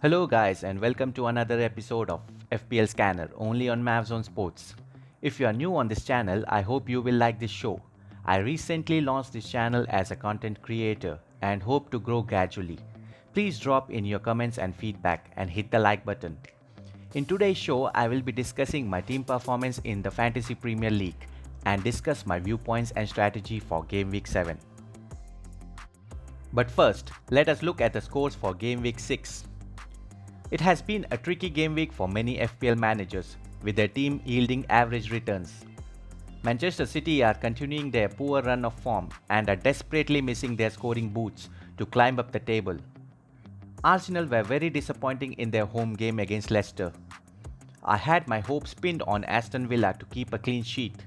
Hello guys and welcome to another episode of FPL Scanner only on Mavzone Sports. If you are new on this channel, I hope you will like this show. I recently launched this channel as a content creator and hope to grow gradually. Please drop in your comments and feedback and hit the like button. In today's show, I will be discussing my team performance in the Fantasy Premier League and discuss my viewpoints and strategy for Game Week 7. But first, let us look at the scores for Game Week 6. It has been a tricky game week for many FPL managers, with their team yielding average returns. Manchester City are continuing their poor run of form and are desperately missing their scoring boots to climb up the table. Arsenal were very disappointing in their home game against Leicester. I had my hopes pinned on Aston Villa to keep a clean sheet.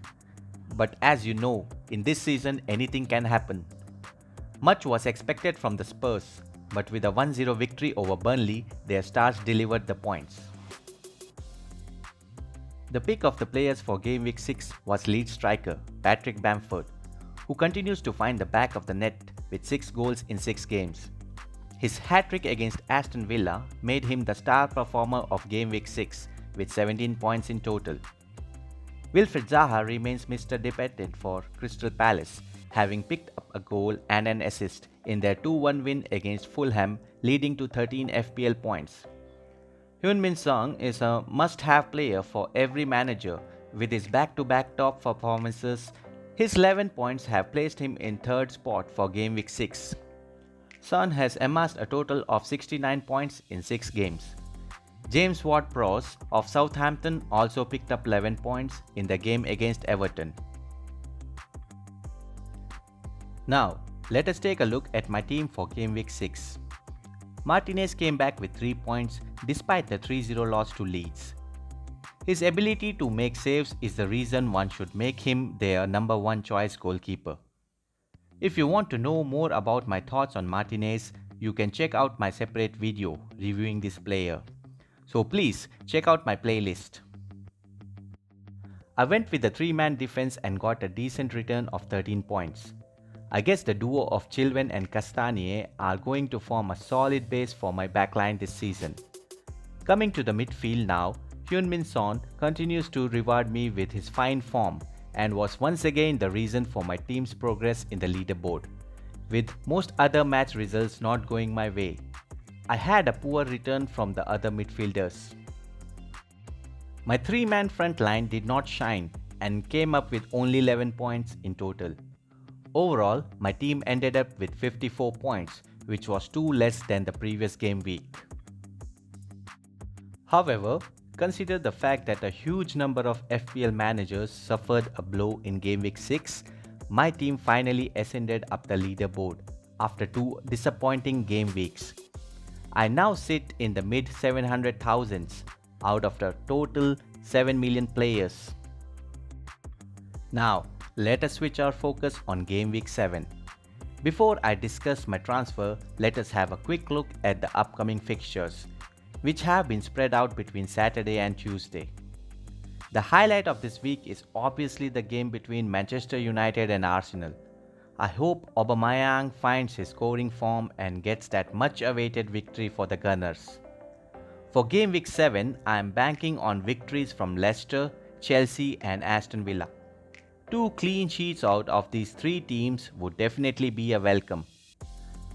But as you know, in this season anything can happen. Much was expected from the Spurs, but with a 1-0 victory over Burnley, their stars delivered the points. The pick of the players for Game Week 6 was Leeds striker Patrick Bamford, who continues to find the back of the net with 6 goals in 6 games. His hat-trick against Aston Villa made him the star performer of Game Week 6 with 17 points in total. Wilfried Zaha remains Mr. Dependent for Crystal Palace, having picked up a goal and an assist in their 2-1 win against Fulham, leading to 13 FPL points. Heung-min Son is a must-have player for every manager. With his back-to-back top performances, his 11 points have placed him in third spot for Game Week 6. Son has amassed a total of 69 points in 6 games. James Ward-Prowse of Southampton also picked up 11 points in the game against Everton. Now, let us take a look at my team for Game Week 6. Martinez came back with 3 points despite the 3-0 loss to Leeds. His ability to make saves is the reason one should make him their number 1 choice goalkeeper. If you want to know more about my thoughts on Martinez, you can check out my separate video reviewing this player. So please check out my playlist. I went with the 3-man defense and got a decent return of 13 points. I guess the duo of Chilwell and Castagne are going to form a solid base for my backline this season. Coming to the midfield now, Heung-min Son continues to reward me with his fine form and was once again the reason for my team's progress in the leaderboard, with most other match results not going my way. I had a poor return from the other midfielders. My 3-man front line did not shine and came up with only 11 points in total. Overall, my team ended up with 54 points, which was 2 less than the previous game week. However, consider the fact that a huge number of FPL managers suffered a blow in Game Week 6, my team finally ascended up the leaderboard after 2 disappointing game weeks. I now sit in the mid 700,000s out of the total 7 million players. Now, let us switch our focus on Game Week 7. Before I discuss my transfer, let us have a quick look at the upcoming fixtures, which have been spread out between Saturday and Tuesday. The highlight of this week is obviously the game between Manchester United and Arsenal. I hope Aubameyang finds his scoring form and gets that much-awaited victory for the Gunners. For Game Week 7, I am banking on victories from Leicester, Chelsea and Aston Villa. 2 clean sheets out of these 3 teams would definitely be a welcome.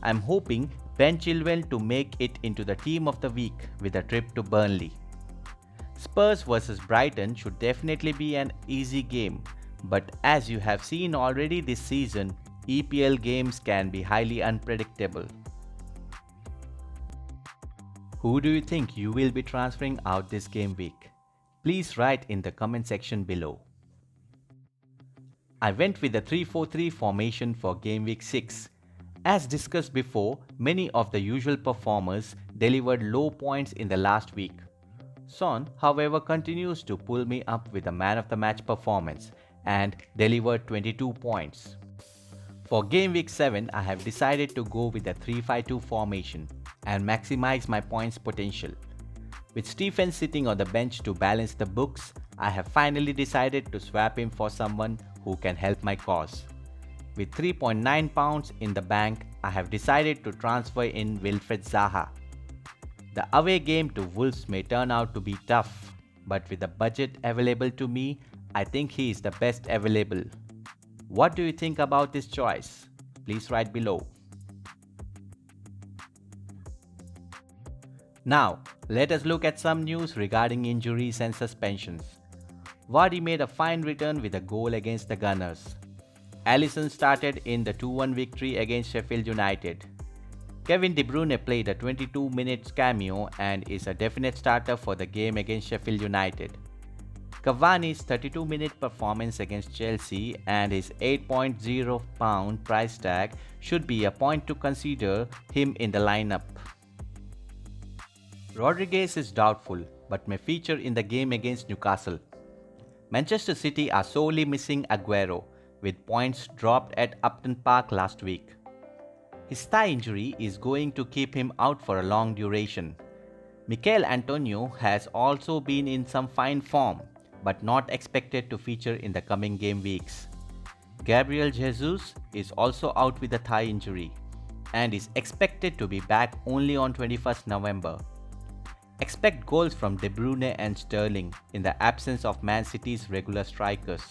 I'm hoping Ben Chilwell to make it into the team of the week with a trip to Burnley. Spurs vs Brighton should definitely be an easy game, but as you have seen already this season, EPL games can be highly unpredictable. Who do you think you will be transferring out this game week? Please write in the comment section below. I went with the 3-4-3 formation for Game Week 6. As discussed before, many of the usual performers delivered low points in the last week. Son, however, continues to pull me up with a man of the match performance and delivered 22 points. For Game Week 7, I have decided to go with the 3-5-2 formation and maximize my points potential. With Stephen sitting on the bench to balance the books, I have finally decided to swap him for someone who can help my cause. With £3.9 in the bank, I have decided to transfer in Wilfried Zaha. The away game to Wolves may turn out to be tough, but with the budget available to me, I think he is the best available. What do you think about this choice? Please write below. Now, let us look at some news regarding injuries and suspensions. Vardy made a fine return with a goal against the Gunners. Alisson started in the 2-1 victory against Sheffield United. Kevin De Bruyne played a 22-minute cameo and is a definite starter for the game against Sheffield United. Cavani's 32-minute performance against Chelsea and his £8.0 price tag should be a point to consider him in the lineup. Rodriguez is doubtful but may feature in the game against Newcastle. Manchester City are sorely missing Aguero, with points dropped at Upton Park last week. His thigh injury is going to keep him out for a long duration. Mikel Antonio has also been in some fine form, but not expected to feature in the coming game weeks. Gabriel Jesus is also out with a thigh injury and is expected to be back only on 21st November. Expect goals from De Bruyne and Sterling in the absence of Man City's regular strikers.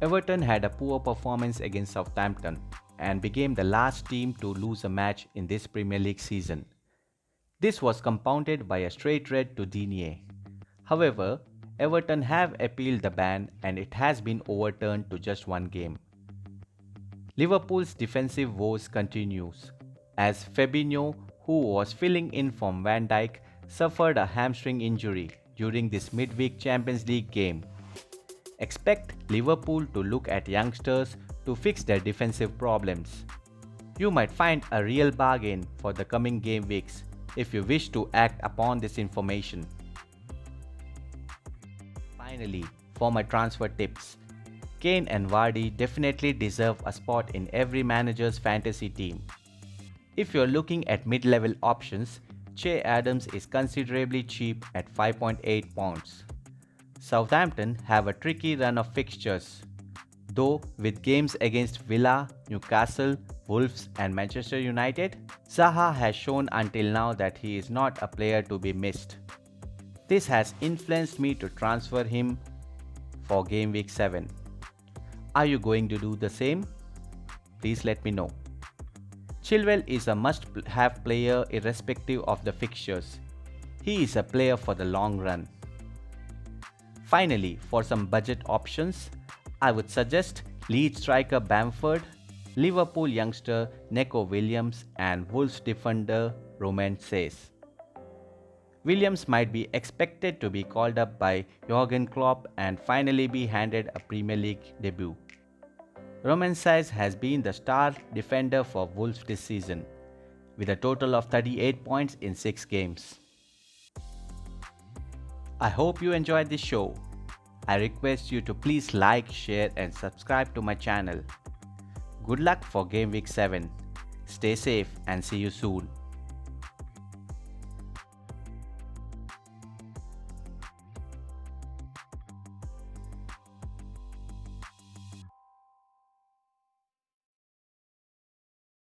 Everton had a poor performance against Southampton and became the last team to lose a match in this Premier League season. This was compounded by a straight red to Digne. However, Everton have appealed the ban and it has been overturned to just one game. Liverpool's defensive woes continues as Fabinho, who was filling in from Van Dijk, suffered a hamstring injury during this midweek Champions League game. Expect Liverpool to look at youngsters to fix their defensive problems. You might find a real bargain for the coming game weeks if you wish to act upon this information. Finally, for my transfer tips, Kane and Vardy definitely deserve a spot in every manager's fantasy team. If you're looking at mid-level options, Che Adams is considerably cheap at £5.8. Southampton have a tricky run of fixtures, though with games against Villa, Newcastle, Wolves and Manchester United, Zaha has shown until now that he is not a player to be missed. This has influenced me to transfer him for Game Week 7. Are you going to do the same? Please let me know. Chilwell is a must-have player irrespective of the fixtures. He is a player for the long run. Finally, for some budget options, I would suggest Leeds striker Bamford, Liverpool youngster Neco Williams and Wolves defender Romain Saiss. Williams might be expected to be called up by Jurgen Klopp and finally be handed a Premier League debut. Romain Saiss has been the star defender for Wolves this season, with a total of 38 points in 6 games. I hope you enjoyed this show. I request you to please like, share and subscribe to my channel. Good luck for Game Week 7. Stay safe and see you soon.